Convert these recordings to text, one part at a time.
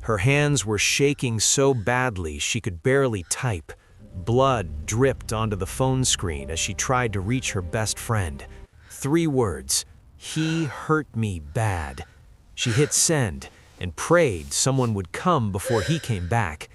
Her hands were shaking so badly she could barely type. Blood dripped onto the phone screen as she tried to reach her best friend. 3 words: "He hurt me bad." She hit send and prayed someone would come before he came back.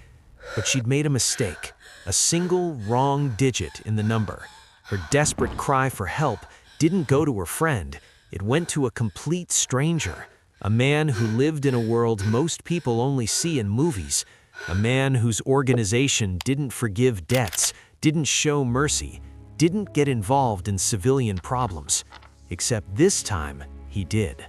But she'd made a mistake, a single wrong digit in the number. Her desperate cry for help didn't go to her friend. It went to a complete stranger, a man who lived in a world most people only see in movies, a man whose organization didn't forgive debts, didn't show mercy, didn't get involved in civilian problems. Except this time, he did.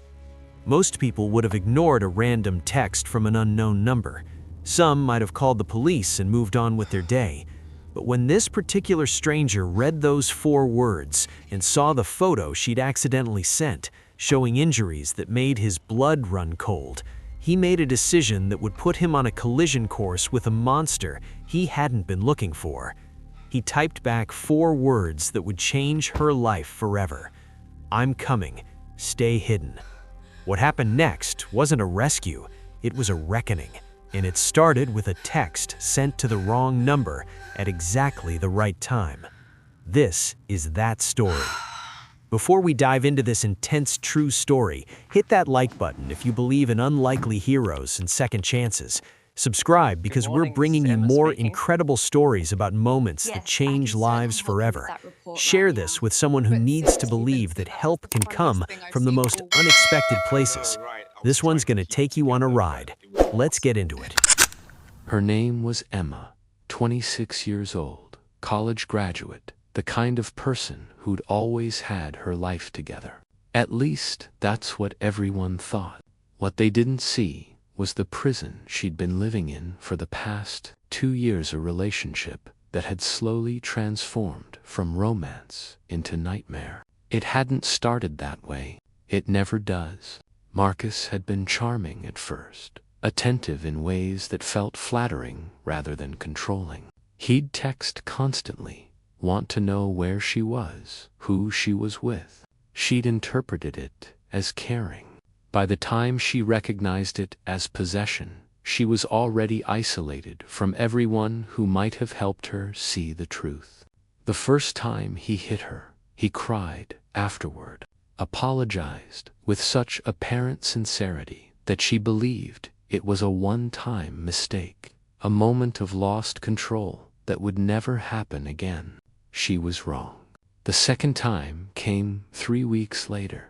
Most people would have ignored a random text from an unknown number. Some might have called the police and moved on with their day. But when this particular stranger read those 4 words and saw the photo she'd accidentally sent, showing injuries that made his blood run cold, he made a decision that would put him on a collision course with a monster he hadn't been looking for. He typed back 4 words that would change her life forever. "I'm coming. Stay hidden." What happened next wasn't a rescue, it was a reckoning. And it started with a text sent to the wrong number at exactly the right time. This is that story. Before we dive into this intense true story, hit that like button if you believe in unlikely heroes and second chances. Subscribe because we're bringing you more incredible stories about moments that change lives forever. Share this with someone who needs to believe that help can come from the most unexpected places. This one's gonna take you on a ride. Let's get into it. Her name was Emma, 26 years old, college graduate, the kind of person who'd always had her life together. At least, that's what everyone thought. What they didn't see was the prison she'd been living in for the past 2 years, a relationship that had slowly transformed from romance into nightmare. It hadn't started that way. It never does. Marcus had been charming at first, attentive in ways that felt flattering rather than controlling. He'd text constantly, want to know where she was, who she was with. She'd interpreted it as caring. By the time she recognized it as possession, she was already isolated from everyone who might have helped her see the truth. The first time he hit her, he cried afterward, apologized with such apparent sincerity that she believed it was a one-time mistake, a moment of lost control that would never happen again. She was wrong. The second time came 3 weeks later.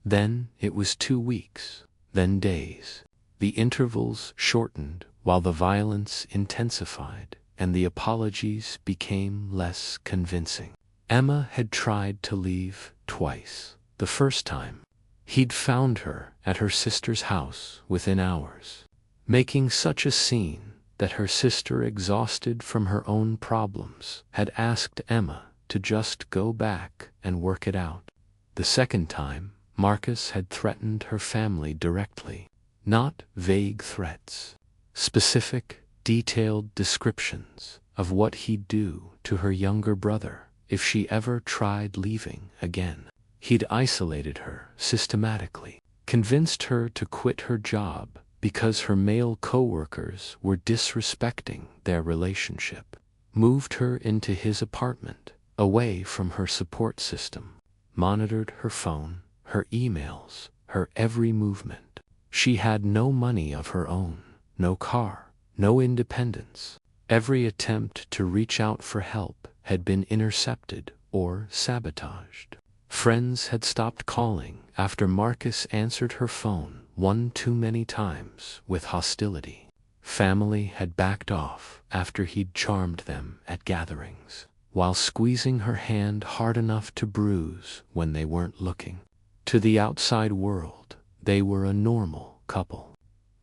Then it was 2 weeks, then days. The intervals shortened while the violence intensified and the apologies became less convincing. Emma had tried to leave twice. The first time, he'd found her at her sister's house within hours, making such a scene that her sister, exhausted from her own problems, had asked Emma to just go back and work it out. The second time, Marcus had threatened her family directly. Not vague threats, specific, detailed descriptions of what he'd do to her younger brother if she ever tried leaving again. He'd isolated her systematically, convinced her to quit her job because her male coworkers were disrespecting their relationship, moved her into his apartment, away from her support system, monitored her phone, her emails, her every movement. She had no money of her own, no car, no independence. Every attempt to reach out for help had been intercepted or sabotaged. Friends had stopped calling after Marcus answered her phone one too many times with hostility. Family had backed off after he'd charmed them at gatherings, while squeezing her hand hard enough to bruise when they weren't looking. To the outside world, they were a normal couple.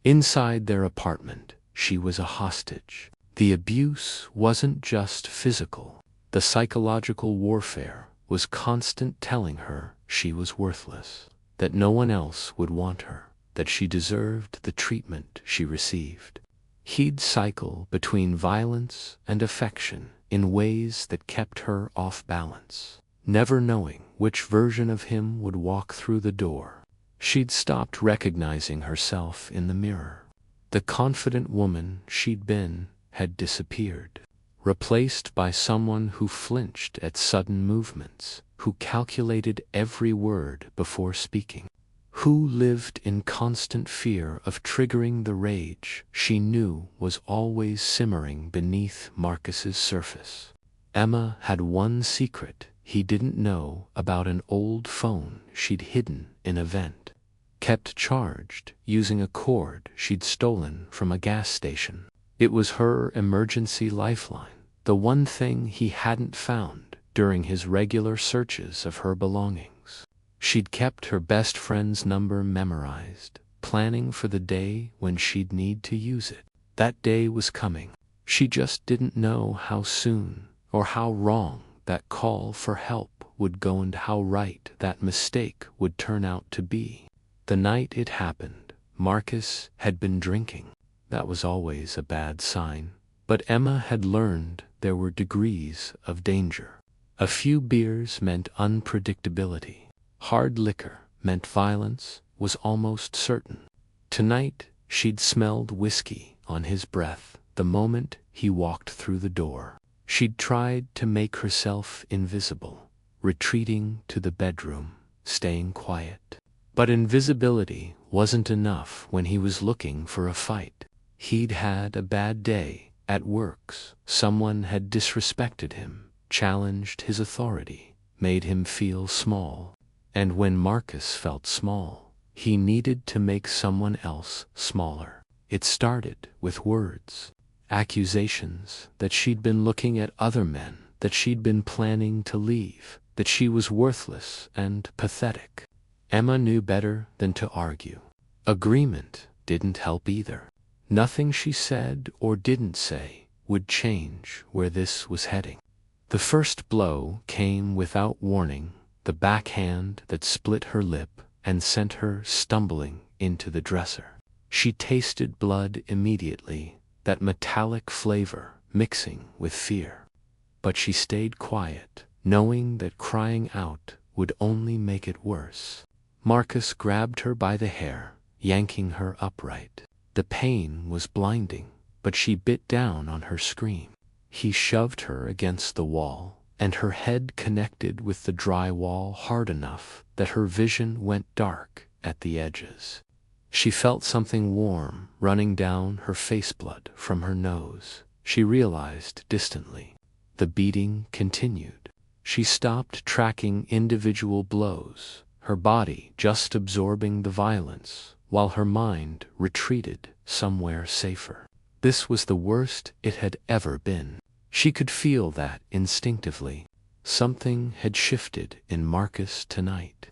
Inside their apartment, she was a hostage. The abuse wasn't just physical. The psychological warfare was constant, telling her she was worthless, that no one else would want her, that she deserved the treatment she received. He'd cycle between violence and affection in ways that kept her off balance, never knowing which version of him would walk through the door. She'd stopped recognizing herself in the mirror. The confident woman she'd been had disappeared, replaced by someone who flinched at sudden movements, who calculated every word before speaking, who lived in constant fear of triggering the rage she knew was always simmering beneath Marcus's surface. Emma had one secret he didn't know about: an old phone she'd hidden in a vent, kept charged using a cord she'd stolen from a gas station. It was her emergency lifeline, the one thing he hadn't found during his regular searches of her belongings. She'd kept her best friend's number memorized, planning for the day when she'd need to use it. That day was coming. She just didn't know how soon or how wrong that call for help would go and how right that mistake would turn out to be. The night it happened, Marcus had been drinking. That was always a bad sign. But Emma had learned there were degrees of danger. A few beers meant unpredictability. Hard liquor meant violence was almost certain. Tonight, she'd smelled whiskey on his breath the moment he walked through the door. She'd tried to make herself invisible, retreating to the bedroom, staying quiet. But invisibility wasn't enough when he was looking for a fight. He'd had a bad day at works. Someone had disrespected him, challenged his authority, made him feel small. And when Marcus felt small, he needed to make someone else smaller. It started with words, accusations that she'd been looking at other men, that she'd been planning to leave, that she was worthless and pathetic. Emma knew better than to argue. Agreement didn't help either. Nothing she said or didn't say would change where this was heading. The first blow came without warning, the backhand that split her lip and sent her stumbling into the dresser. She tasted blood immediately, that metallic flavor mixing with fear. But she stayed quiet, knowing that crying out would only make it worse. Marcus grabbed her by the hair, yanking her upright. The pain was blinding, but she bit down on her scream. He shoved her against the wall, and her head connected with the drywall hard enough that her vision went dark at the edges. She felt something warm running down her face, blood from her nose. She realized distantly. The beating continued. She stopped tracking individual blows, her body just absorbing the violence, while her mind retreated somewhere safer. This was the worst it had ever been. She could feel that instinctively. Something had shifted in Marcus tonight.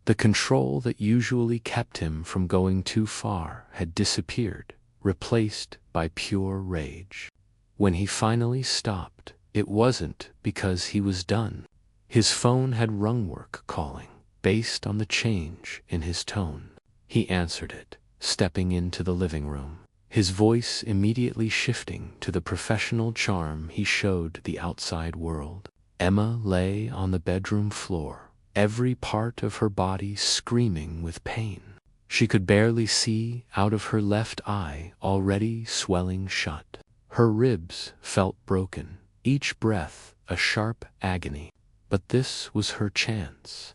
The control that usually kept him from going too far had disappeared, replaced by pure rage. When he finally stopped, it wasn't because he was done. His phone had rung work calling, based on the change in his tone. He answered it, stepping into the living room, his voice immediately shifting to the professional charm he showed the outside world. Emma lay on the bedroom floor, every part of her body screaming with pain. She could barely see out of her left eye, already swelling shut. Her ribs felt broken, each breath a sharp agony. But this was her chance.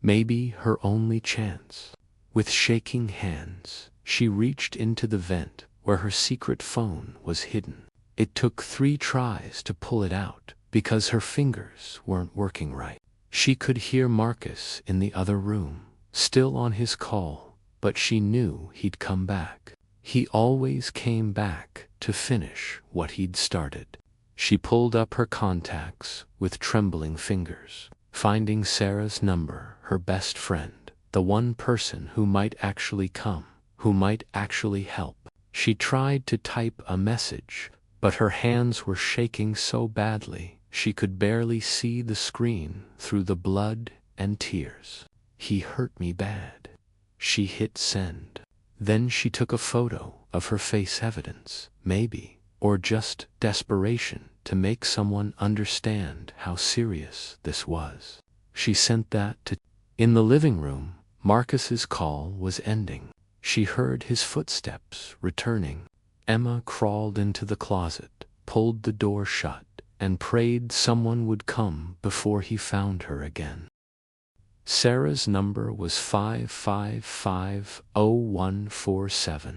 Maybe her only chance. With shaking hands, she reached into the vent where her secret phone was hidden. It took 3 tries to pull it out because her fingers weren't working right. She could hear Marcus in the other room, still on his call, but she knew he'd come back. He always came back to finish what he'd started. She pulled up her contacts with trembling fingers, finding Sarah's number, her best friend, the one person who might actually come, who might actually help. She tried to type a message, but her hands were shaking so badly she could barely see the screen through the blood and tears. He hurt me bad. She hit send. Then she took a photo of her face, evidence, maybe, or just desperation to make someone understand how serious this was. She sent that to... In the living room, Marcus's call was ending. She heard his footsteps returning. Emma crawled into the closet, pulled the door shut, and prayed someone would come before he found her again. Sarah's number was 5550147.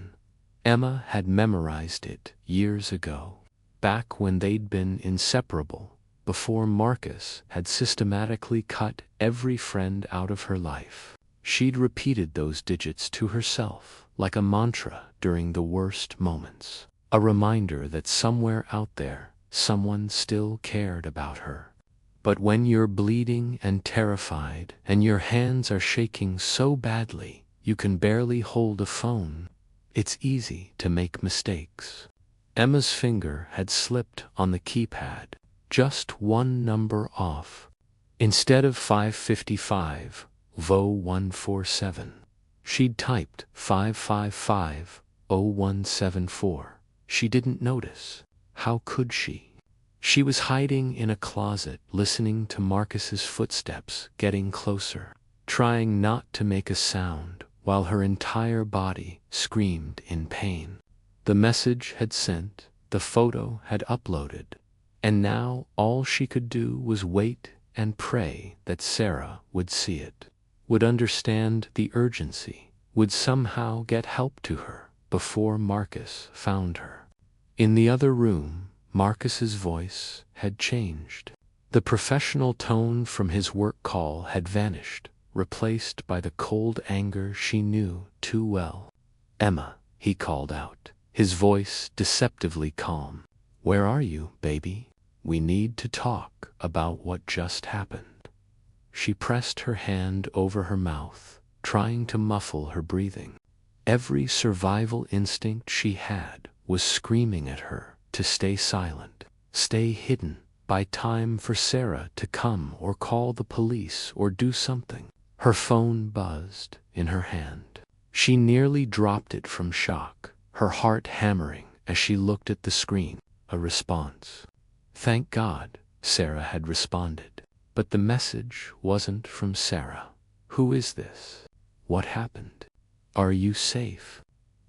Emma had memorized it years ago, back when they'd been inseparable, before Marcus had systematically cut every friend out of her life. She'd repeated those digits to herself, like a mantra during the worst moments, a reminder that somewhere out there, someone still cared about her. But when you're bleeding and terrified, and your hands are shaking so badly you can barely hold a phone, it's easy to make mistakes. Emma's finger had slipped on the keypad, just one number off. Instead of 5550147, she'd typed 5550174. She didn't notice. How could she? She was hiding in a closet, listening to Marcus's footsteps getting closer, trying not to make a sound while her entire body screamed in pain. The message had sent, the photo had uploaded, and now all she could do was wait and pray that Sarah would see it, would understand the urgency, would somehow get help to her before Marcus found her. In the other room, Marcus's voice had changed. The professional tone from his work call had vanished, replaced by the cold anger she knew too well. "Emma," he called out, his voice deceptively calm. "Where are you, baby? We need to talk about what just happened." She pressed her hand over her mouth, trying to muffle her breathing. Every survival instinct she had was screaming at her to stay silent, stay hidden, buy time for Sarah to come or call the police or do something. Her phone buzzed in her hand. She nearly dropped it from shock, her heart hammering as she looked at the screen. A response. Thank God, Sarah had responded. But the message wasn't from Sarah. Who is this? What happened? Are you safe?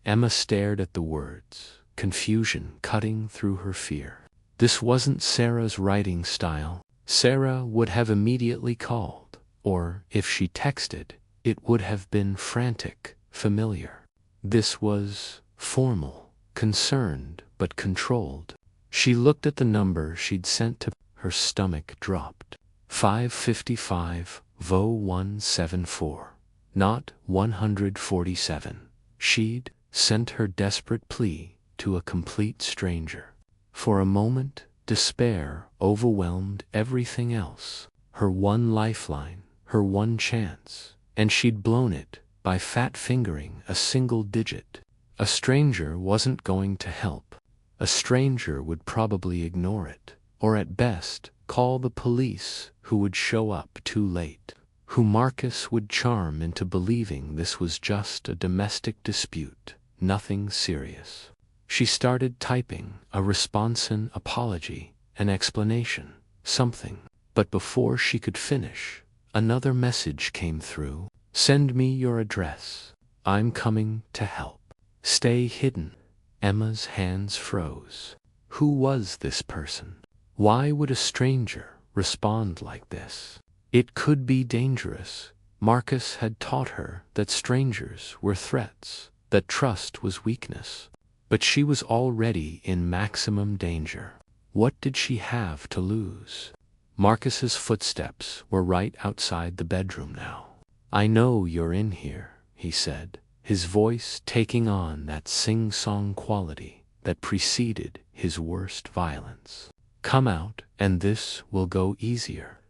Emma stared at the words, confusion cutting through her fear. This wasn't Sarah's writing style. Sarah would have immediately called, or if she texted, it would have been frantic, familiar. This was formal, concerned, but controlled. She looked at the number she'd sent to her stomach dropped. 5550174, not 147. She'd sent her desperate plea to a complete stranger. For a moment, despair overwhelmed everything else. Her one lifeline, her one chance, and she'd blown it by fat-fingering a single digit. A stranger wasn't going to help. A stranger would probably ignore it, or at best, call the police, who would show up too late, who Marcus would charm into believing this was just a domestic dispute, nothing serious. She started typing a response, an apology, an explanation, something. But before she could finish, another message came through. Send me your address. I'm coming to help. Stay hidden. Emma's hands froze. Who was this person? Why would a stranger respond like this? It could be dangerous. Marcus had taught her that strangers were threats, that trust was weakness. But she was already in maximum danger. What did she have to lose? Marcus's footsteps were right outside the bedroom now. I know you're in here, he said, his voice taking on that sing-song quality that preceded his worst violence. Come out, and this will go easier.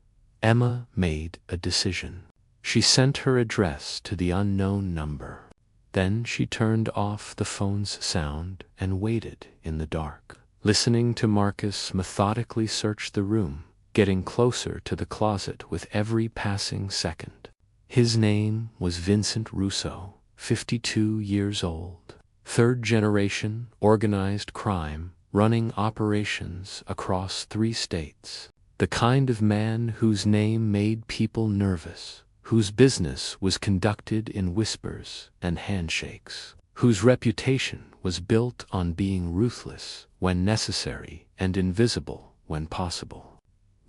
Emma made a decision. She sent her address to the unknown number. Then she turned off the phone's sound and waited in the dark, listening to Marcus methodically search the room, getting closer to the closet with every passing second. His name was Vincent Russo, 52 years old, third generation organized crime, running operations across 3 states. The kind of man whose name made people nervous, whose business was conducted in whispers and handshakes, whose reputation was built on being ruthless when necessary and invisible when possible.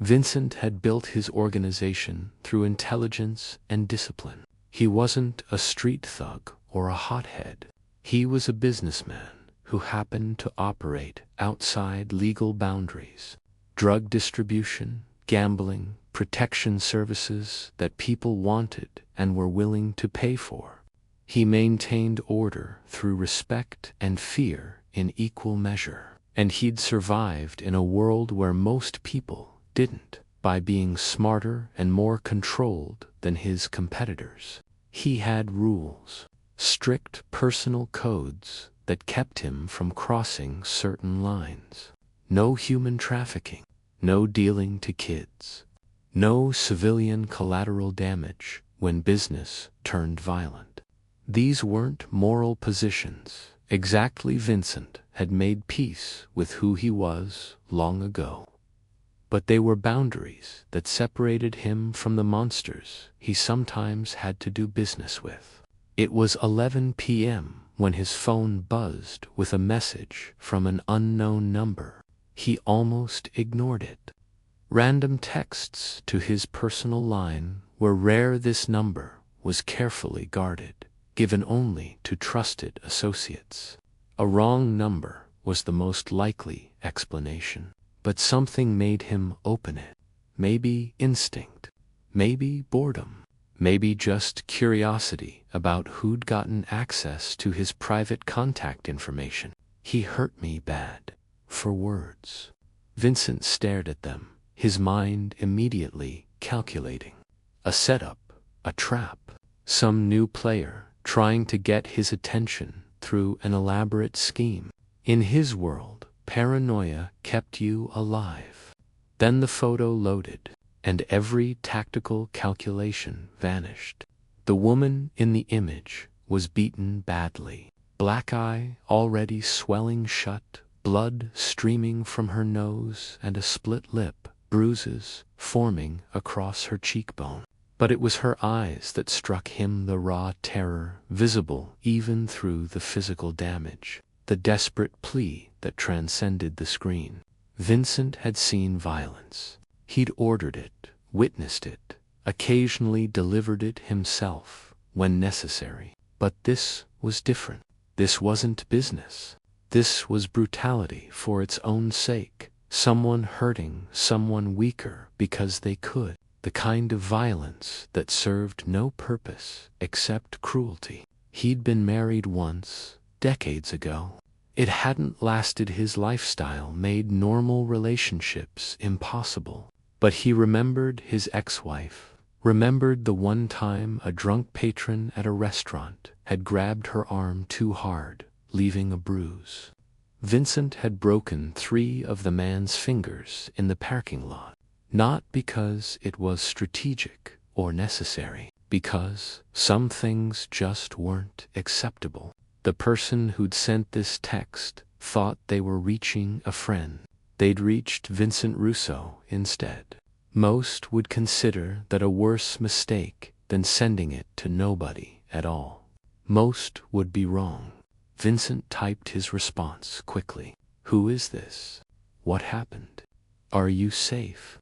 Vincent had built his organization through intelligence and discipline. He wasn't a street thug or a hothead. He was a businessman who happened to operate outside legal boundaries. Drug distribution, gambling, protection services that people wanted and were willing to pay for. He maintained order through respect and fear in equal measure. And he'd survived in a world where most people didn't, by being smarter and more controlled than his competitors. He had rules, strict personal codes that kept him from crossing certain lines. No human trafficking, no dealing to kids, no civilian collateral damage when business turned violent. These weren't moral positions. Exactly, Vincent had made peace with who he was long ago. But they were boundaries that separated him from the monsters he sometimes had to do business with. It was 11 p.m. when his phone buzzed with a message from an unknown number. He almost ignored it. Random texts to his personal line were rare. This number was carefully guarded, given only to trusted associates. A wrong number was the most likely explanation. But something made him open it. Maybe instinct, maybe boredom, maybe just curiosity about who'd gotten access to his private contact information. He hurt me bad. For words. Vincent stared at them, his mind immediately calculating. A setup, a trap, some new player trying to get his attention through an elaborate scheme. In his world, paranoia kept you alive. Then the photo loaded, and every tactical calculation vanished. The woman in the image was beaten badly. Black eye already swelling shut, blood streaming from her nose, and a split lip, bruises forming across her cheekbone. But it was her eyes that struck him, the raw terror visible even through the physical damage, the desperate plea that transcended the screen. Vincent had seen violence. He'd ordered it, witnessed it, occasionally delivered it himself when necessary. But this was different. This wasn't business. This was brutality for its own sake. Someone hurting someone weaker because they could. The kind of violence that served no purpose except cruelty. He'd been married once, decades ago. It hadn't lasted. His lifestyle made normal relationships impossible. But he remembered his ex-wife, remembered the one time a drunk patron at a restaurant had grabbed her arm too hard, leaving a bruise. Vincent had broken 3 of the man's fingers in the parking lot. Not because it was strategic or necessary, because some things just weren't acceptable. The person who'd sent this text thought they were reaching a friend. They'd reached Vincent Russo instead. Most would consider that a worse mistake than sending it to nobody at all. Most would be wrong. Vincent typed his response quickly. Who is this? What happened? Are you safe?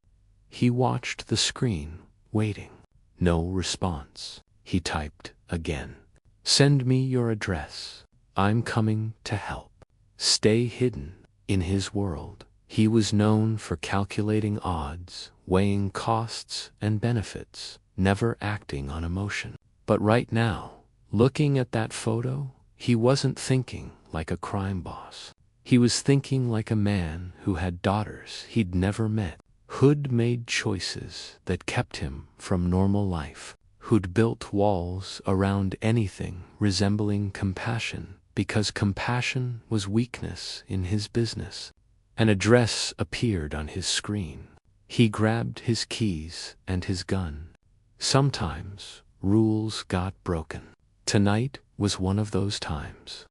He watched the screen, waiting. No response. He typed again. Send me your address. I'm coming to help. Stay hidden. In his world, he was known for calculating odds, weighing costs and benefits, never acting on emotion. But right now, looking at that photo, he wasn't thinking like a crime boss. He was thinking like a man who had daughters he'd never met, who'd made choices that kept him from normal life, who'd built walls around anything resembling compassion because compassion was weakness in his business. An address appeared on his screen. He grabbed his keys and his gun. Sometimes rules got broken. Tonight was one of those times.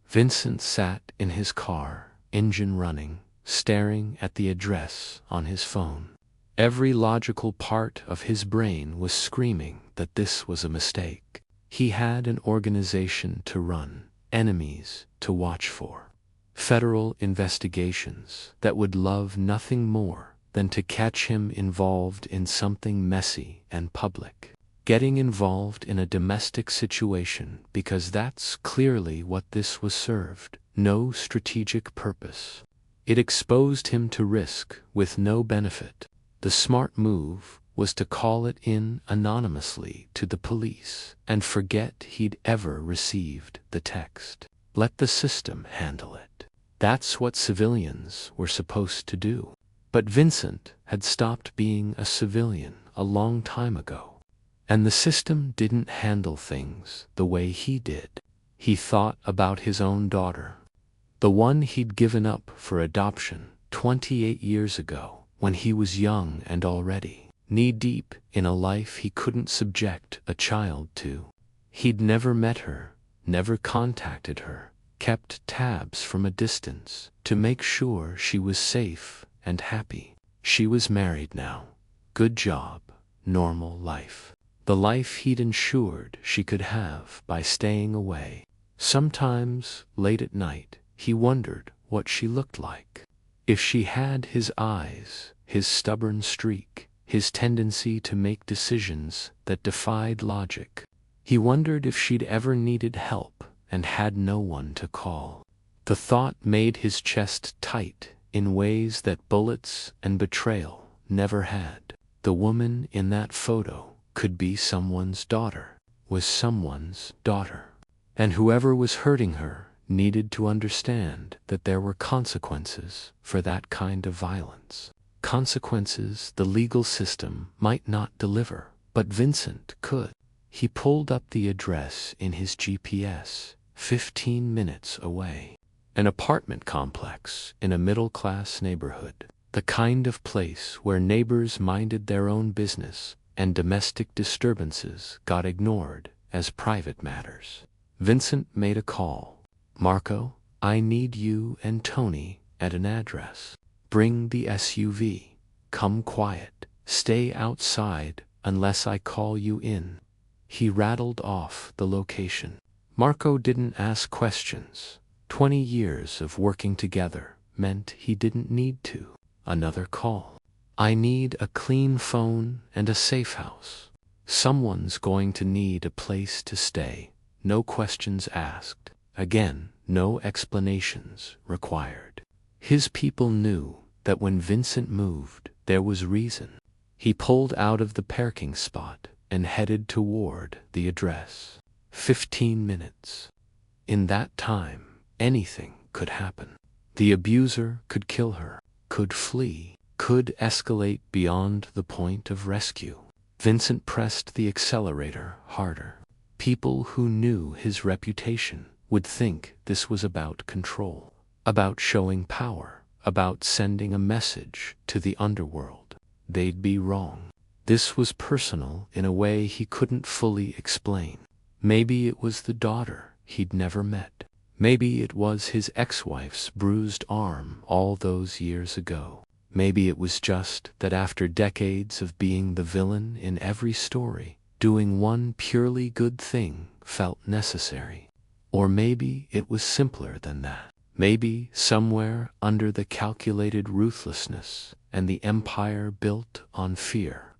Vincent sat in his car, engine running, staring at the address on his phone. Every logical part of his brain was screaming that this was a mistake. He had an organization to run, enemies to watch for, federal investigations that would love nothing more than to catch him involved in something messy and public. Getting involved in a domestic situation because that's clearly what this was served. No strategic purpose. It exposed him to risk with no benefit. The smart move was to call it in anonymously to the police and forget he'd ever received the text. Let the system handle it. That's what civilians were supposed to do. But Vincent had stopped being a civilian a long time ago. And the system didn't handle things the way he did. He thought about his own daughter, the one he'd given up for adoption 28 years ago when he was young and already knee-deep in a life he couldn't subject a child to. He'd never met her, never contacted her, kept tabs from a distance to make sure she was safe and happy. She was married now. Good job, normal life. The life he'd ensured she could have by staying away. Sometimes, late at night, he wondered what she looked like. If she had his eyes, his stubborn streak, his tendency to make decisions that defied logic. He wondered if she'd ever needed help and had no one to call. The thought made his chest tight in ways that bullets and betrayal never had. The woman in that photo could be someone's daughter, was someone's daughter. And whoever was hurting her needed to understand that there were consequences for that kind of violence. Consequences the legal system might not deliver, but Vincent could. He pulled up the address in his GPS, 15 minutes away. An apartment complex in a middle-class neighborhood. The kind of place where neighbors minded their own business and domestic disturbances got ignored as private matters. Vincent made a call. Marco, I need you and Tony at an address. Bring the SUV. Come quiet. Stay outside unless I call you in. He rattled off the location. Marco didn't ask questions. 20 years of working together meant he didn't need to. Another call. I need a clean phone and a safe house. Someone's going to need a place to stay. No questions asked. Again, no explanations required. His people knew that when Vincent moved, there was reason. He pulled out of the parking spot and headed toward the address. 15 minutes. In that time, anything could happen. The abuser could kill her, could flee, could escalate beyond the point of rescue. Vincent pressed the accelerator harder. People who knew his reputation would think this was about control, about showing power, about sending a message to the underworld. They'd be wrong. This was personal in a way he couldn't fully explain. Maybe it was the daughter he'd never met. Maybe it was his ex-wife's bruised arm all those years ago. Maybe it was just that after decades of being the villain in every story, doing one purely good thing felt necessary. Or maybe it was simpler than that. Maybe somewhere under the calculated ruthlessness and the empire built on fear,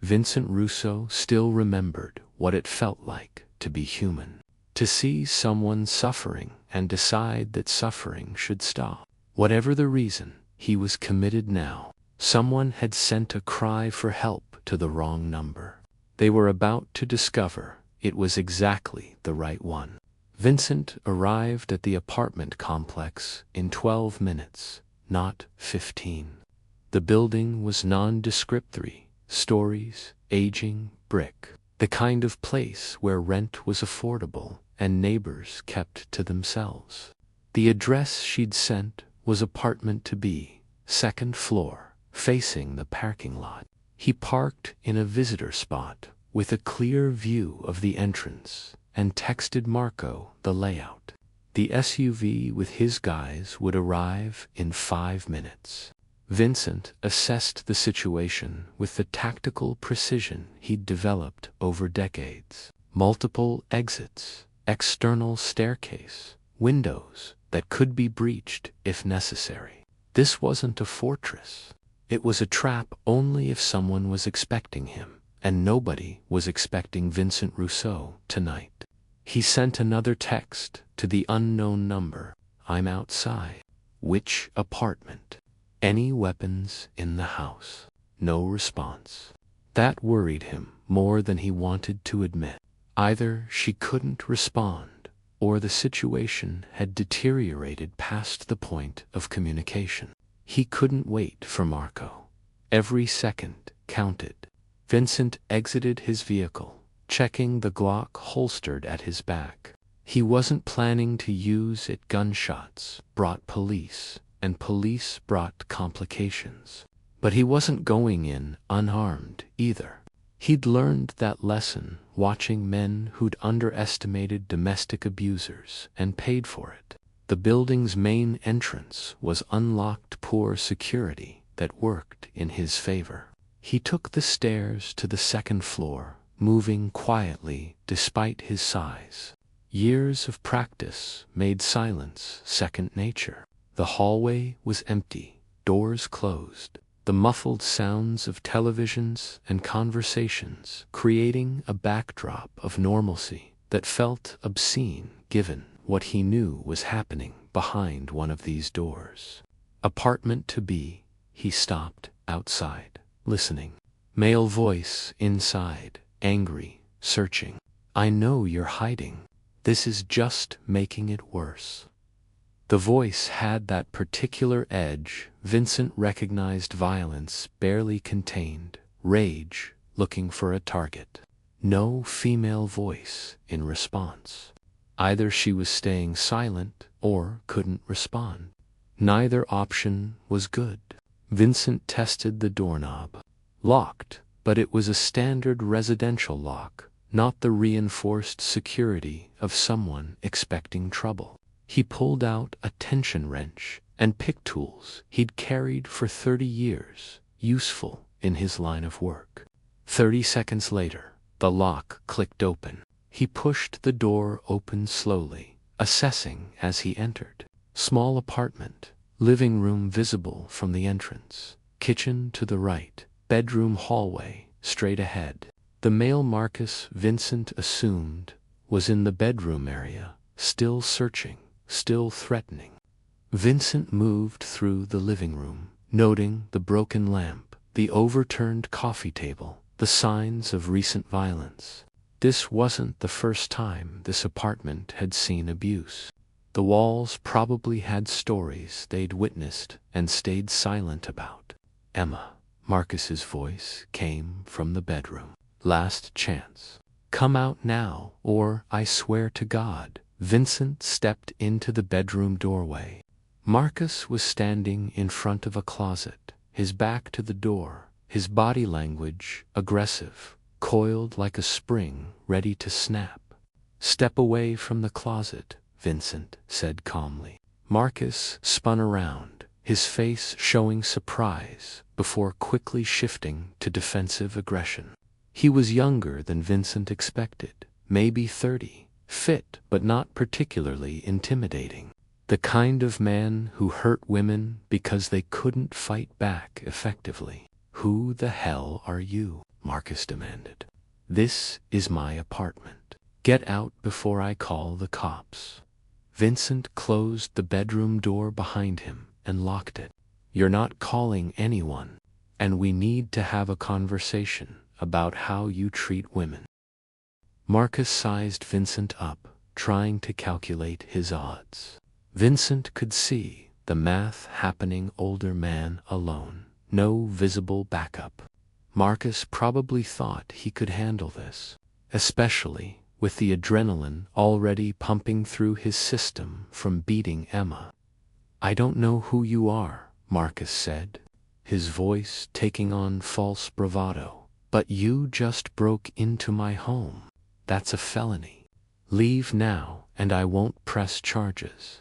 Vincent Russo still remembered what it felt like to be human. To see someone suffering and decide that suffering should stop. Whatever the reason, he was committed now. Someone had sent a cry for help to the wrong number. They were about to discover it was exactly the right one. Vincent arrived at the apartment complex in 12 minutes, not 15. The building was nondescript, 3 stories, aging brick. The kind of place where rent was affordable and neighbors kept to themselves. The address she'd sent was apartment to be, 2nd floor, facing the parking lot. He parked in a visitor spot with a clear view of the entrance and texted Marco the layout. The SUV with his guys would arrive in 5 minutes. Vincent assessed the situation with the tactical precision he'd developed over decades. Multiple exits, external staircase, windows that could be breached if necessary. This wasn't a fortress. It was a trap only if someone was expecting him, and nobody was expecting Vincent Rousseau tonight. He sent another text to the unknown number. "I'm outside." "Which apartment?" "Any weapons in the house?" No response. That worried him more than he wanted to admit. Either she couldn't respond, or the situation had deteriorated past the point of communication. He couldn't wait for Marco. Every second counted. Vincent exited his vehicle, checking the Glock holstered at his back. He wasn't planning to use it. Gunshots brought police, and police brought complications. But he wasn't going in unarmed either. He'd learned that lesson watching men who'd underestimated domestic abusers and paid for it. The building's main entrance was unlocked, poor security that worked in his favor. He took the stairs to the second floor, moving quietly despite his size. Years of practice made silence second nature. The hallway was empty, doors closed, the muffled sounds of televisions and conversations creating a backdrop of normalcy that felt obscene given what he knew was happening behind one of these doors. Apartment to be. He stopped outside, listening. Male voice inside, angry, searching. "I know you're hiding. This is just making it worse." The voice had that particular edge Vincent recognized, violence barely contained, rage looking for a target. No female voice in response. Either she was staying silent or couldn't respond. Neither option was good. Vincent tested the doorknob. Locked, but it was a standard residential lock, not the reinforced security of someone expecting trouble. He pulled out a tension wrench and pick tools he'd carried for 30 years, useful in his line of work. 30 seconds later, the lock clicked open. He pushed the door open slowly, assessing as he entered. Small apartment, living room visible from the entrance, kitchen to the right, bedroom hallway straight ahead. The male Marcus Vincent assumed was in the bedroom area, still searching, still threatening. Vincent moved through the living room, noting the broken lamp, the overturned coffee table, the signs of recent violence. This wasn't the first time this apartment had seen abuse. The walls probably had stories they'd witnessed and stayed silent about. "Emma," Marcus's voice came from the bedroom. "Last chance. Come out now, or I swear to God." Vincent stepped into the bedroom doorway. Marcus was standing in front of a closet, his back to the door, his body language aggressive, coiled like a spring ready to snap. "Step away from the closet," Vincent said calmly. Marcus spun around, his face showing surprise before quickly shifting to defensive aggression. He was younger than Vincent expected, maybe 30, fit but not particularly intimidating. The kind of man who hurt women because they couldn't fight back effectively. "Who the hell are you?" Marcus demanded. "This is my apartment. Get out before I call the cops." Vincent closed the bedroom door behind him and locked it. "You're not calling anyone, and we need to have a conversation about how you treat women." Marcus sized Vincent up, trying to calculate his odds. Vincent could see the math happening. Older man alone, no visible backup. Marcus probably thought he could handle this, especially with the adrenaline already pumping through his system from beating Emma. "I don't know who you are," Marcus said, his voice taking on false bravado, "but you just broke into my home. That's a felony. Leave now and I won't press charges."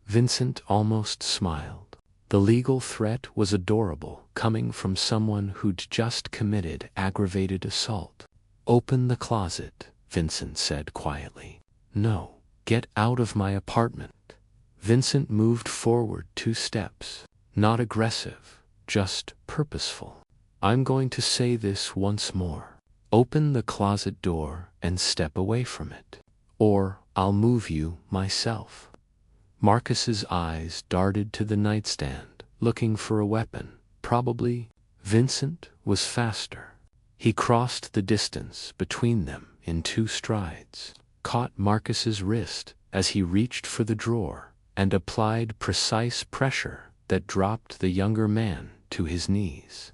Vincent almost smiled. The legal threat was adorable, coming from someone who'd just committed aggravated assault. "Open the closet," Vincent said quietly. "No, get out of my apartment." Vincent moved forward 2 steps, not aggressive, just purposeful. "I'm going to say this once more. Open the closet door and step away from it, or I'll move you myself." Marcus's eyes darted to the nightstand, looking for a weapon. Probably. Vincent was faster. He crossed the distance between them in 2 strides, caught Marcus's wrist as he reached for the drawer, and applied precise pressure that dropped the younger man to his knees.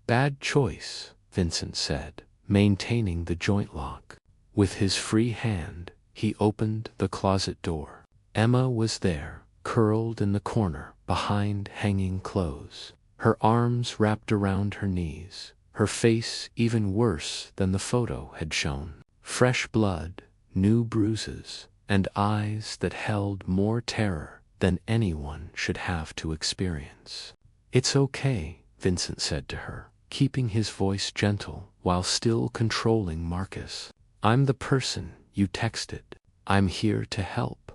"Bad choice," Vincent said, maintaining the joint lock. With his free hand, he opened the closet door. Emma was there, curled in the corner behind hanging clothes, her arms wrapped around her knees, her face even worse than the photo had shown. Fresh blood, new bruises, and eyes that held more terror than anyone should have to experience. "It's okay," Vincent said to her, keeping his voice gentle while still controlling Marcus. "I'm the person you texted. I'm here to help.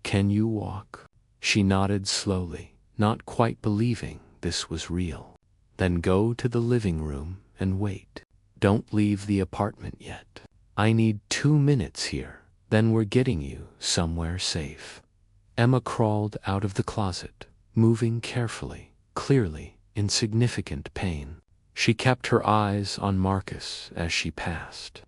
Can you walk?" She nodded slowly, not quite believing this was real. "Then go to the living room and wait. Don't leave the apartment yet. I need 2 minutes here, then we're getting you somewhere safe." Emma crawled out of the closet, moving carefully, clearly in significant pain. She kept her eyes on Marcus as she passed.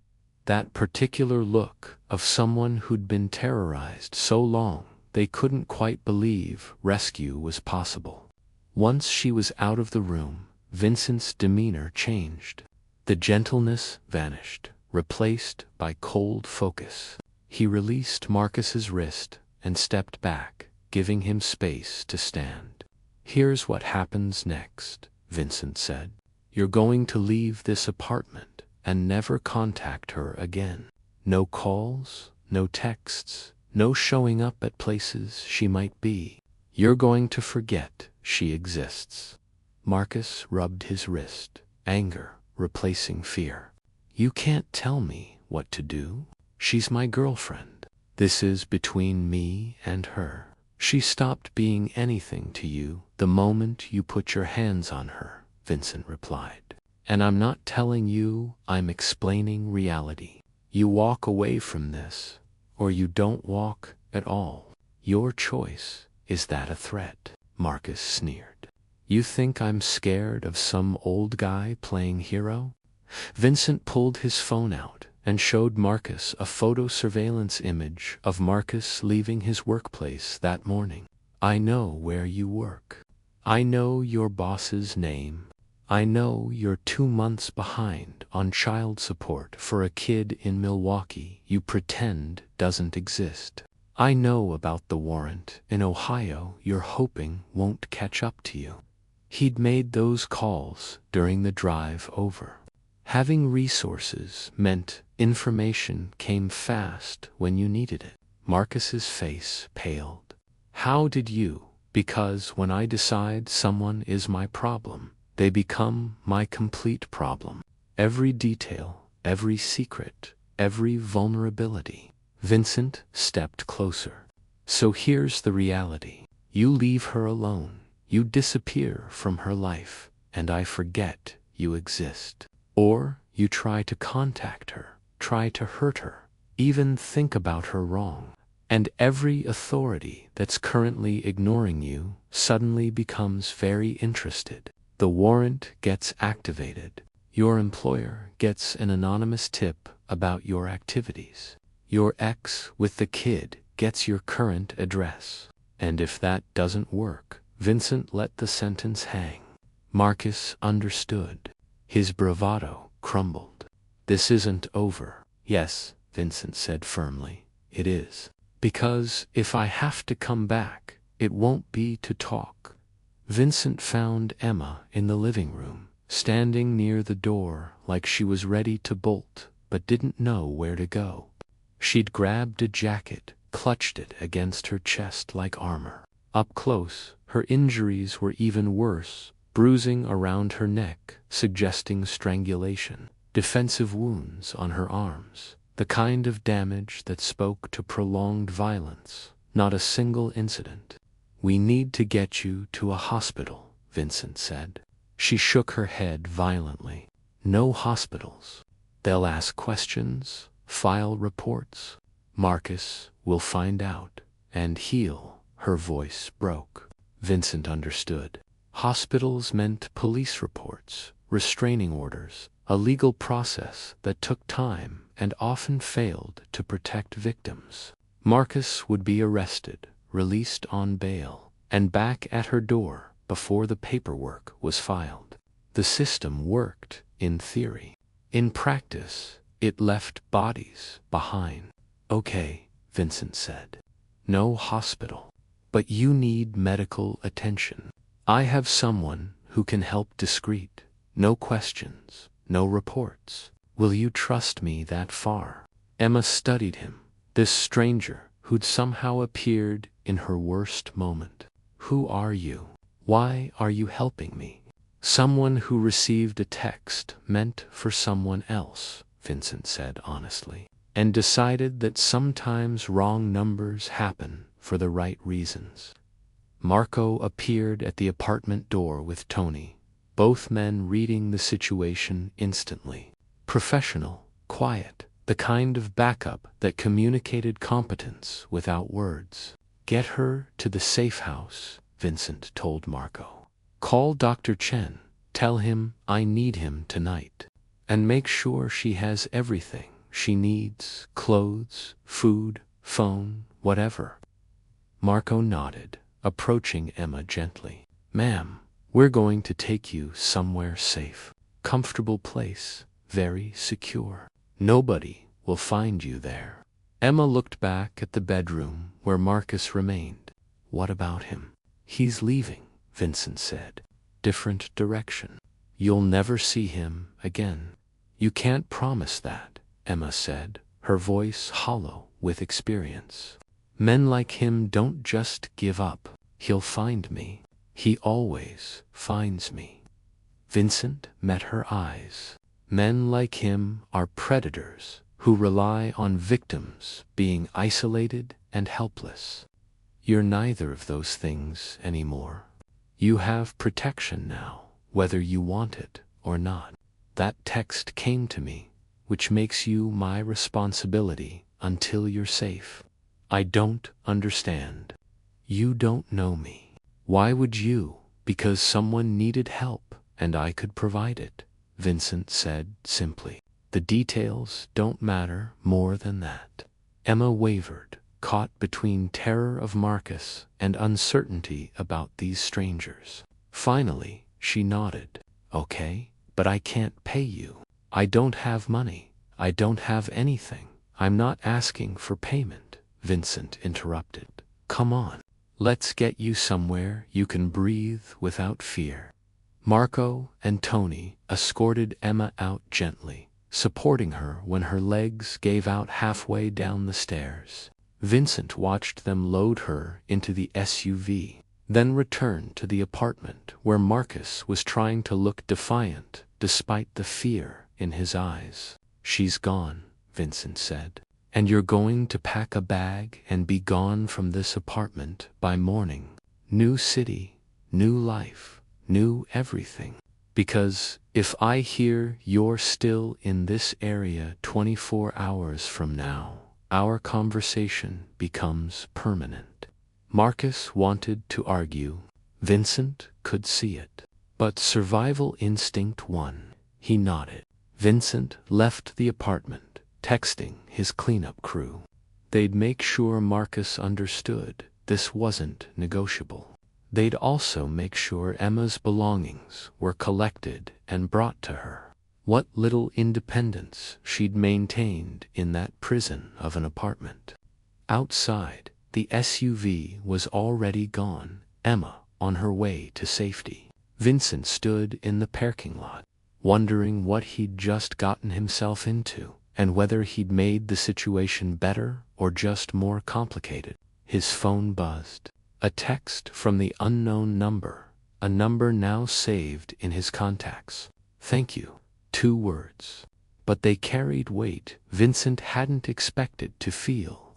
That particular look of someone who'd been terrorized so long they couldn't quite believe rescue was possible. Once she was out of the room, Vincent's demeanor changed. The gentleness vanished, replaced by cold focus. He released Marcus's wrist and stepped back, giving him space to stand. "Here's what happens next," Vincent said. "You're going to leave this apartment and never contact her again. No calls, no texts, no showing up at places she might be. You're going to forget she exists." Marcus rubbed his wrist, anger replacing fear. "You can't tell me what to do. She's my girlfriend. This is between me and her. She stopped being anything to you the moment you put your hands on her," Vincent replied. "And I'm not telling you, I'm explaining reality. You walk away from this, or you don't walk at all. Your choice. Is that a threat?" Marcus sneered. "You think I'm scared of some old guy playing hero?" Vincent pulled his phone out and showed Marcus a photo surveillance image of Marcus leaving his workplace that morning. "I know where you work. I know your boss's name. I know you're 2 months behind on child support for a kid in Milwaukee you pretend doesn't exist. I know about the warrant in Ohio you're hoping won't catch up to you." He'd made those calls during the drive over. Having resources meant information came fast when you needed it. Marcus's face paled. "How did you? Because when I decide someone is my problem, they become my complete problem. Every detail, every secret, every vulnerability." Vincent stepped closer. "So here's the reality. You leave her alone. You disappear from her life, and I forget you exist. Or you try to contact her, try to hurt her, even think about her wrong. And every authority that's currently ignoring you suddenly becomes very interested. The warrant gets activated. Your employer gets an anonymous tip about your activities. Your ex with the kid gets your current address. And if that doesn't work," Vincent let the sentence hang. Marcus understood. His bravado crumbled. "This isn't over." "Yes," Vincent said firmly, "it is. Because if I have to come back, it won't be to talk." Vincent found Emma in the living room, standing near the door like she was ready to bolt but didn't know where to go. She'd grabbed a jacket, clutched it against her chest like armor. Up close, Her injuries were even worse, bruising around her neck, suggesting strangulation, defensive wounds on her arms, the kind of damage that spoke to prolonged violence, not a single incident. "We need to get you to a hospital," Vincent said. She shook her head violently. "No hospitals. They'll ask questions, file reports. Marcus will find out and heal." Her voice broke. Vincent understood. Hospitals meant police reports, restraining orders, a legal process that took time and often failed to protect victims. Marcus would be arrested, released on bail, and back at her door before the paperwork was filed. The system worked in theory. In practice, it left bodies behind. "Okay," Vincent said. "No hospital. But you need medical attention. I have someone who can help discreet. No questions, no reports. Will you trust me that far?" Emma studied him, this stranger who'd somehow appeared in her worst moment. "Who are you? Why are you helping me?" "Someone who received a text meant for someone else," Vincent said honestly, "and decided that sometimes wrong numbers happen for the right reasons." Marco appeared at the apartment door with Tony, both men reading the situation instantly. Professional, quiet, the kind of backup that communicated competence without words. "Get her to the safe house," Vincent told Marco. "Call Dr. Chen, tell him I need him tonight. And make sure she has everything she needs, clothes, food, phone, whatever." Marco nodded, approaching Emma gently. "Ma'am, we're going to take you somewhere safe. Comfortable place, very secure. Nobody will find you there." Emma looked back at the bedroom where Marcus remained. "What about him?" "He's leaving," Vincent said. "Different direction. You'll never see him again." "You can't promise that," Emma said, her voice hollow with experience. "Men like him don't just give up. He'll find me. He always finds me." Vincent met her eyes. "Men like him are predators who rely on victims being isolated and helpless. You're neither of those things anymore. You have protection now, whether you want it or not. That text came to me, which makes you my responsibility until you're safe. I don't understand. You don't know me. Why would you? Because someone needed help, and I could provide it," Vincent said simply. "The details don't matter more than that." Emma wavered, caught between terror of Marcus and uncertainty about these strangers. Finally, she nodded. "Okay, but I can't pay you. I don't have money. I don't have anything." "I'm not asking for payment," Vincent interrupted. "Come on. Let's get you somewhere you can breathe without fear." Marco and Tony escorted Emma out gently, supporting her when her legs gave out halfway down the stairs. Vincent watched them load her into the SUV, then returned to the apartment where Marcus was trying to look defiant despite the fear in his eyes. "She's gone," Vincent said. "And you're going to pack a bag and be gone from this apartment by morning. New city, new life, new everything. Because if I hear you're still in this area 24 hours from now, our conversation becomes permanent." Marcus wanted to argue. Vincent could see it. But survival instinct won. He nodded. Vincent left the apartment, texting his cleanup crew. They'd make sure Marcus understood this wasn't negotiable. They'd also make sure Emma's belongings were collected and brought to her. What little independence she'd maintained in that prison of an apartment. Outside, the SUV was already gone, Emma on her way to safety. Vincent stood in the parking lot, wondering what he'd just gotten himself into, and whether he'd made the situation better or just more complicated. His phone buzzed. A text from the unknown number, a number now saved in his contacts. Thank you. 2 words. But they carried weight Vincent hadn't expected to feel.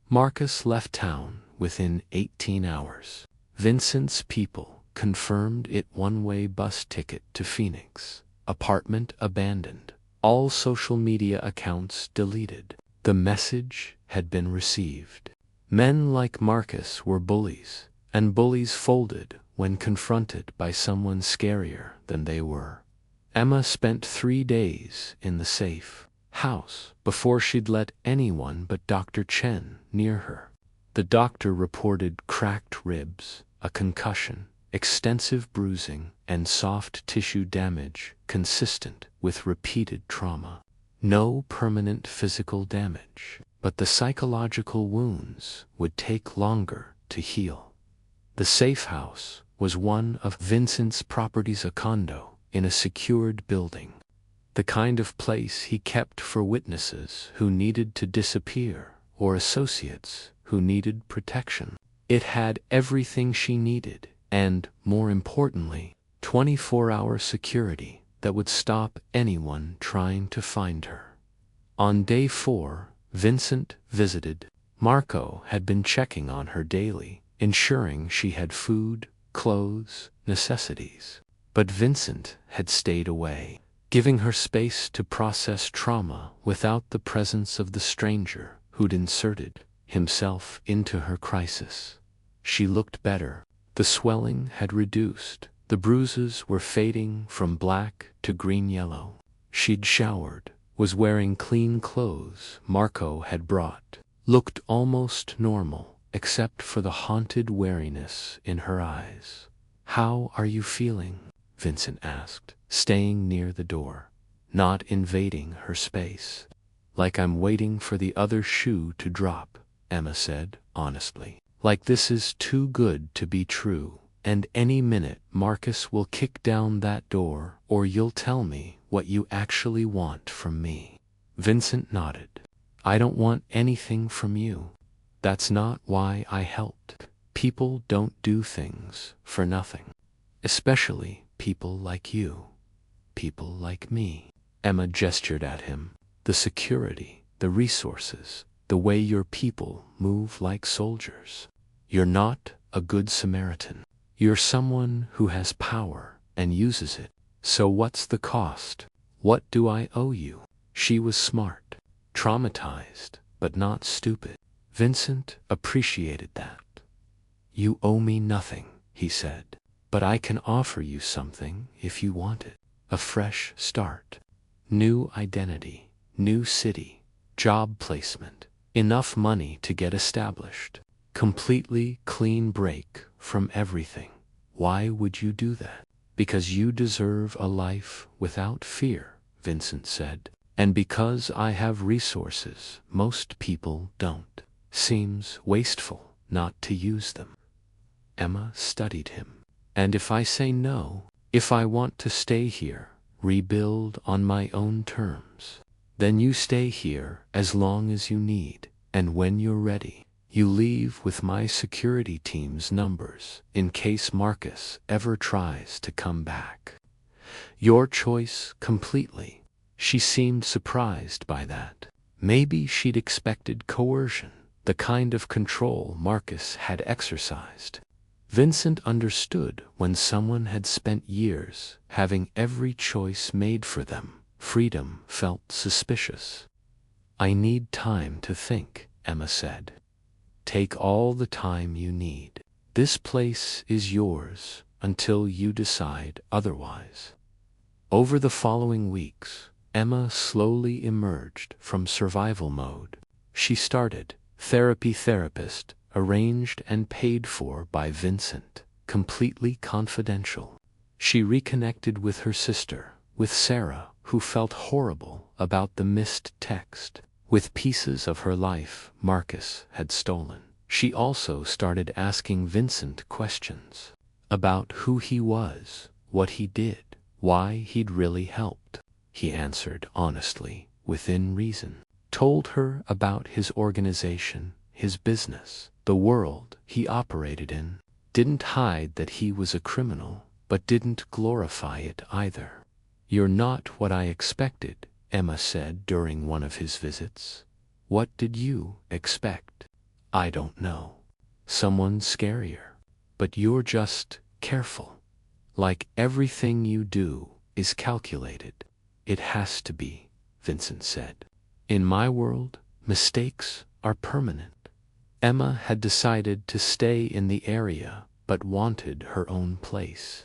Marcus left town within 18 hours. Vincent's people confirmed it one-way bus ticket to Phoenix. Apartment abandoned. All social media accounts deleted. The message had been received. Men like Marcus were bullies, and bullies folded when confronted by someone scarier than they were. Emma spent 3 days in the safe house before she'd let anyone but Dr. Chen near her. The doctor reported cracked ribs, a concussion, extensive bruising, and soft tissue damage consistent with repeated trauma. No permanent physical damage, but the psychological wounds would take longer to heal. The safe house was one of Vincent's properties, a condo in a secured building, the kind of place he kept for witnesses who needed to disappear or associates who needed protection. It had everything she needed and, more importantly, 24-hour security that would stop anyone trying to find her. On day 4, Vincent visited. Marco had been checking on her daily, ensuring she had food, clothes, necessities. But Vincent had stayed away, giving her space to process trauma without the presence of the stranger who'd inserted himself into her crisis. She looked better. The swelling had reduced. The bruises were fading from black to green-yellow. She'd showered, was wearing clean clothes Marco had brought, looked almost normal except for the haunted wariness in her eyes. "How are you feeling?" Vincent asked, staying near the door, not invading her space. "Like I'm waiting for the other shoe to drop," Emma said, honestly. "Like this is too good to be true, and any minute Marcus will kick down that door or you'll tell me what you actually want from me." Vincent nodded. "I don't want anything from you. That's not why I helped. People don't do things for nothing. Especially people like you. People like me." Emma gestured at him. "The security, the resources, the way your people move like soldiers. You're not a good Samaritan. You're someone who has power and uses it. So what's the cost? What do I owe you?" She was smart, traumatized, but not stupid. Vincent appreciated that. "You owe me nothing," he said, "but I can offer you something if you want it. A fresh start. New identity, new city, job placement, enough money to get established. Completely clean break from everything. Why would you do that?" "Because you deserve a life without fear," Vincent said. "And because I have resources most people don't. Seems wasteful not to use them." Emma studied him. "And if I say no, if I want to stay here, rebuild on my own terms, then you stay here as long as you need, and when you're ready, you leave with my security team's numbers in case Marcus ever tries to come back. Your choice completely." She seemed surprised by that. Maybe she'd expected coercion, the kind of control Marcus had exercised. Vincent understood when someone had spent years having every choice made for them. Freedom felt suspicious. "I need time to think," Emma said. "Take all the time you need. This place is yours until you decide otherwise." Over the following weeks, Emma slowly emerged from survival mode. She started therapist, arranged and paid for by Vincent, completely confidential. She reconnected with her sister, with Sarah, who felt horrible about the missed text, with pieces of her life Marcus had stolen. She also started asking Vincent questions about who he was, what he did, why he'd really helped. He answered honestly, within reason. Told her about his organization, his business, The world he operated in didn't hide that he was a criminal, but didn't glorify it either. "You're not what I expected," Emma said during one of his visits. "What did you expect?" "I don't know. Someone scarier. But you're just careful. Like everything you do is calculated." "It has to be," Vincent said. "In my world, mistakes are permanent." Emma had decided to stay in the area but wanted her own place.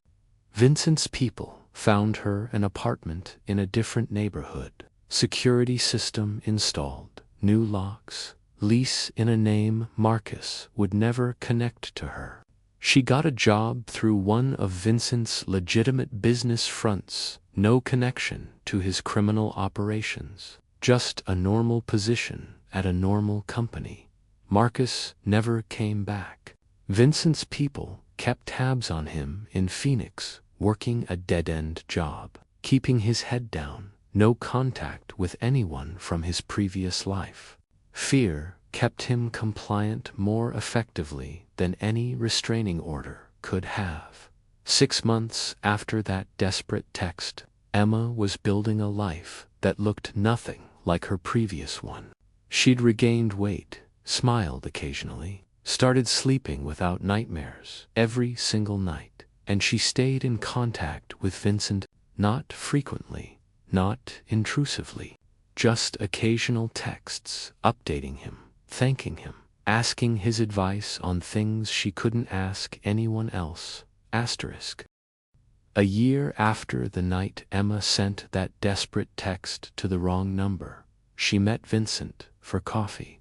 Vincent's people found her an apartment in a different neighborhood. Security system installed, new locks, lease in a name Marcus would never connect to her. She got a job through one of Vincent's legitimate business fronts, no connection to his criminal operations, just a normal position at a normal company. Marcus never came back. Vincent's people kept tabs on him in Phoenix, working a dead-end job, keeping his head down, no contact with anyone from his previous life. Fear kept him compliant more effectively than any restraining order could have. 6 months after that desperate text, Emma was building a life that looked nothing like her previous one. She'd regained weight, smiled occasionally, started sleeping without nightmares every single night, and she stayed in contact with Vincent, not frequently, not intrusively, just occasional texts updating him, thanking him, asking his advice on things she couldn't ask anyone else. A year after the night Emma sent that desperate text to the wrong number, she met Vincent for coffee.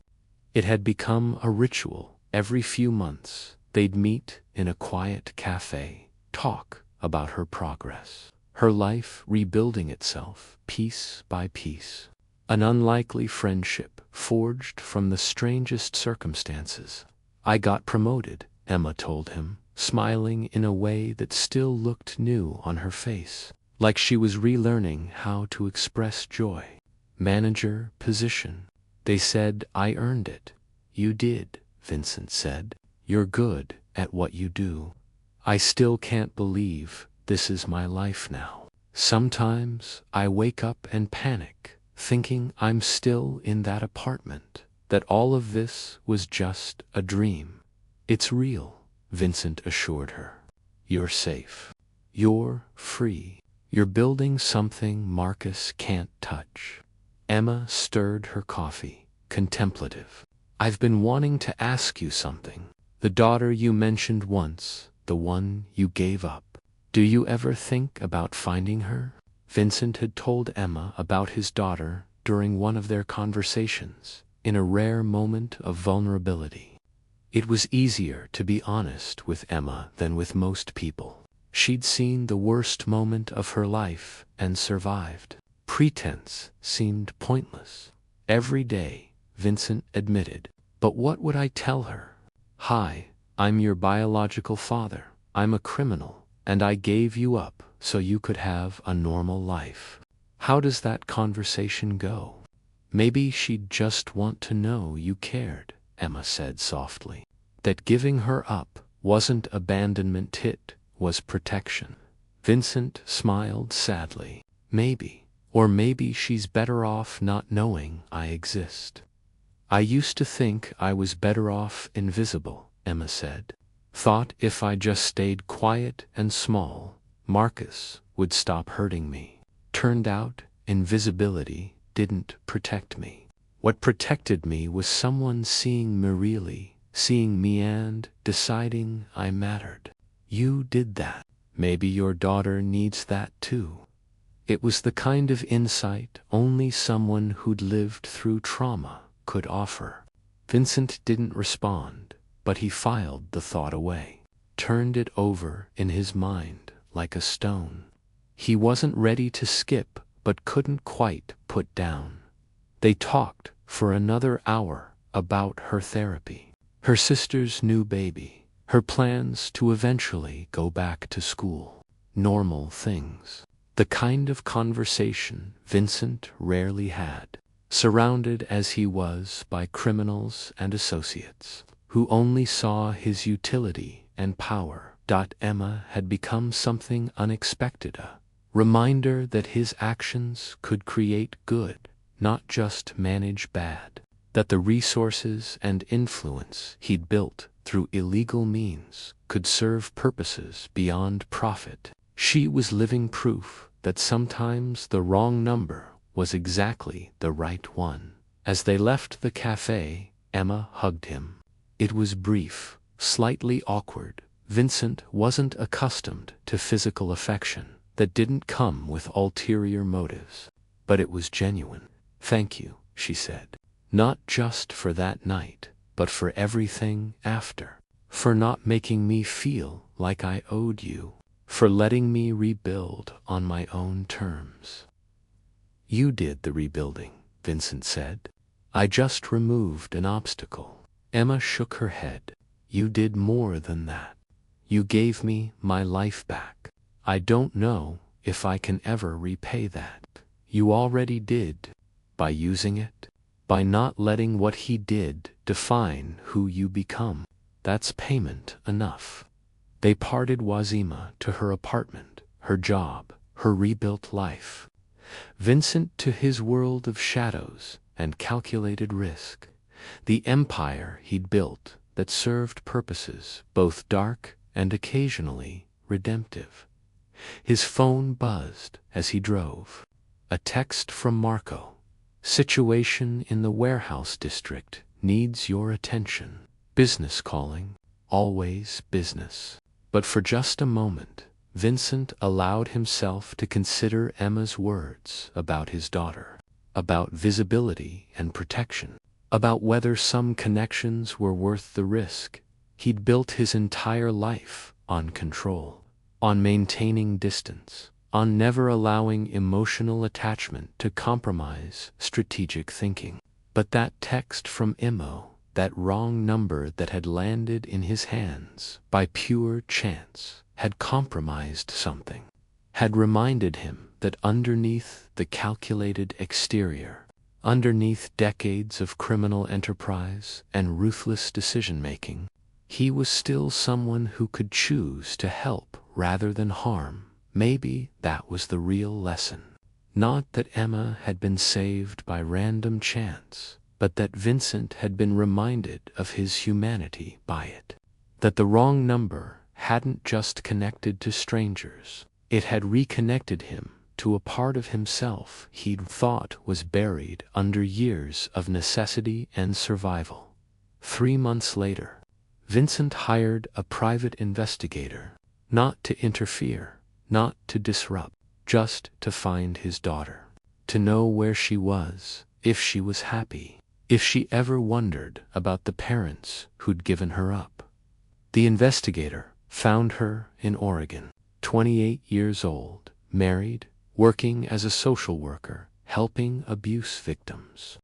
It had become a ritual. Every few months, they'd meet in a quiet cafe, talk about her progress, her life rebuilding itself piece by piece. An unlikely friendship forged from the strangest circumstances. "I got promoted," Emma told him, smiling in a way that still looked new on her face, like she was relearning how to express joy. "Manager position." They said I earned it. "You did," Vincent said. "You're good at what you do." "I still can't believe this is my life now. Sometimes I wake up and panic, thinking I'm still in that apartment, that all of this was just a dream." "It's real," Vincent assured her. "You're safe. You're free. You're building something Marcus can't touch." Emma stirred her coffee, contemplative. "I've been wanting to ask you something. The daughter you mentioned once, the one you gave up. Do you ever think about finding her?" Vincent had told Emma about his daughter during one of their conversations, in a rare moment of vulnerability. It was easier to be honest with Emma than with most people. She'd seen the worst moment of her life and survived. Pretense seemed pointless. "Every day," Vincent admitted. "But what would I tell her? Hi, I'm your biological father. I'm a criminal, and I gave you up so you could have a normal life." How does that conversation go? "Maybe she'd just want to know you cared," Emma said softly. That giving her up wasn't abandonment, it was protection. Vincent smiled sadly. "Maybe. Or maybe she's better off not knowing I exist." "I used to think I was better off invisible," Emma said. "Thought if I just stayed quiet and small, Marcus would stop hurting me. Turned out invisibility didn't protect me. What protected me was someone seeing me really, seeing me and deciding I mattered. You did that. Maybe your daughter needs that too." It was the kind of insight only someone who'd lived through trauma could offer. Vincent didn't respond, but he filed the thought away, turned it over in his mind like a stone. He wasn't ready to skip, but couldn't quite put down. They talked for another hour about her therapy, her sister's new baby, her plans to eventually go back to school. Normal things. The kind of conversation Vincent rarely had, surrounded as he was by criminals and associates who only saw his utility and power. Emma had become something unexpected, a reminder that his actions could create good, not just manage bad, that the resources and influence he'd built through illegal means could serve purposes beyond profit. She was living proof that sometimes the wrong number was exactly the right one. As they left the cafe, Emma hugged him. It was brief, slightly awkward. Vincent wasn't accustomed to physical affection that didn't come with ulterior motives, but it was genuine. "Thank you," she said. "Not just for that night, but for everything after. For not making me feel like I owed you. For letting me rebuild on my own terms." "You did the rebuilding," Vincent said. "I just removed an obstacle." Emma shook her head. "You did more than that. You gave me my life back. I don't know if I can ever repay that." "You already did, by using it, by not letting what he did define who you become. That's payment enough." They parted Wazima to her apartment, her job, her rebuilt life. Vincent to his world of shadows and calculated risk, the empire he'd built that served purposes both dark and occasionally redemptive. His phone buzzed as he drove. A text from Marco. "Situation in the warehouse district needs your attention. Business calling, always business." But for just a moment, Vincent allowed himself to consider Emma's words about his daughter, about visibility and protection, about whether some connections were worth the risk. He'd built his entire life on control, on maintaining distance, on never allowing emotional attachment to compromise strategic thinking. But that text from Emma, that wrong number that had landed in his hands by pure chance, had compromised something, had reminded him that underneath the calculated exterior, underneath decades of criminal enterprise and ruthless decision-making, he was still someone who could choose to help rather than harm. Maybe that was the real lesson. Not that Emma had been saved by random chance, but that Vincent had been reminded of his humanity by it. That the wrong number hadn't just connected to strangers. It had reconnected him to a part of himself he'd thought was buried under years of necessity and survival. 3 months later, Vincent hired a private investigator, not to interfere, not to disrupt, just to find his daughter, to know where she was, if she was happy, if she ever wondered about the parents who'd given her up. The investigator found her in Oregon, 28 years old, married, working as a social worker, helping abuse victims.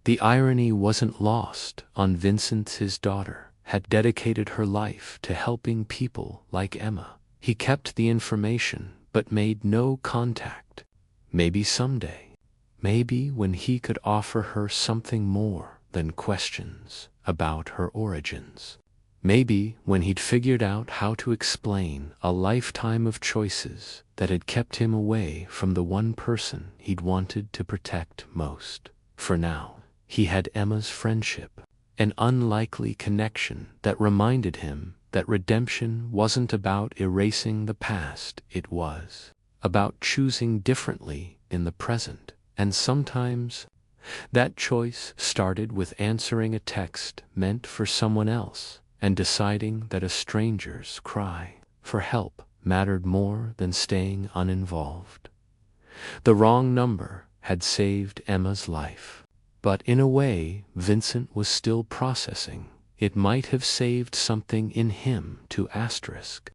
The irony wasn't lost on Vincent. His daughter had dedicated her life to helping people like Emma. He kept the information but made no contact. Maybe someday, maybe when he could offer her something more than questions about her origins. Maybe when he'd figured out how to explain a lifetime of choices that had kept him away from the one person he'd wanted to protect most. For now, he had Emma's friendship, an unlikely connection that reminded him that redemption wasn't about erasing the past. It was about choosing differently in the present. And sometimes that choice started with answering a text meant for someone else and deciding that a stranger's cry for help mattered more than staying uninvolved. The wrong number had saved Emma's life, but in a way Vincent was still processing. It might have saved something in him to asterisk.